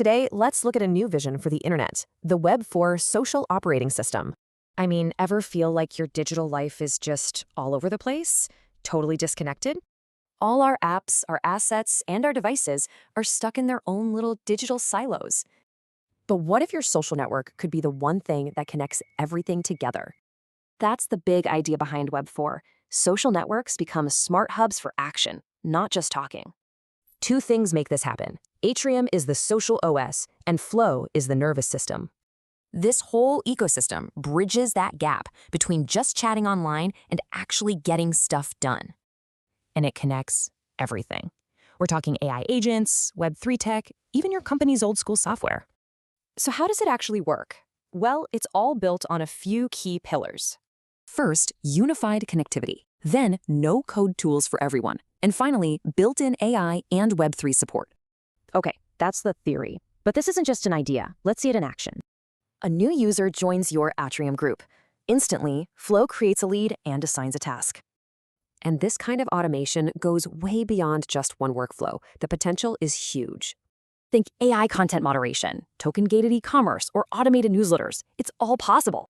Today, let's look at a new vision for the internet, the Web4 social operating system. I mean, ever feel like your digital life is just all over the place? Totally disconnected? All our apps, our assets, and our devices are stuck in their own little digital silos. But what if your social network could be the one thing that connects everything together? That's the big idea behind Web4. Social networks become smart hubs for action, not just talking. Two things make this happen. Atrium is the social OS, and Flow is the nervous system. This whole ecosystem bridges that gap between just chatting online and actually getting stuff done. And it connects everything. We're talking AI agents, Web3 tech, even your company's old school software. So how does it actually work? Well, it's all built on a few key pillars. First, unified connectivity. Then, no-code tools for everyone. And finally, built-in AI and Web3 support. Okay, that's the theory. But this isn't just an idea. Let's see it in action. A new user joins your Atrium group. Instantly, Flow creates a lead and assigns a task. And this kind of automation goes way beyond just one workflow. The potential is huge. Think AI content moderation, token-gated e-commerce, or automated newsletters. It's all possible.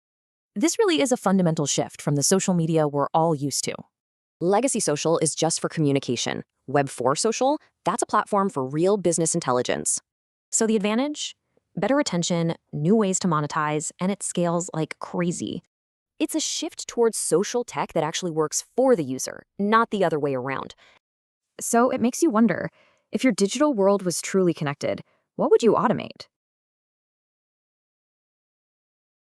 This really is a fundamental shift from the social media we're all used to. Legacy social is just for communication. Web4 social, that's a platform for real business intelligence. So the advantage? Better retention, new ways to monetize, and it scales like crazy. It's a shift towards social tech that actually works for the user, not the other way around. So it makes you wonder, if your digital world was truly connected, what would you automate?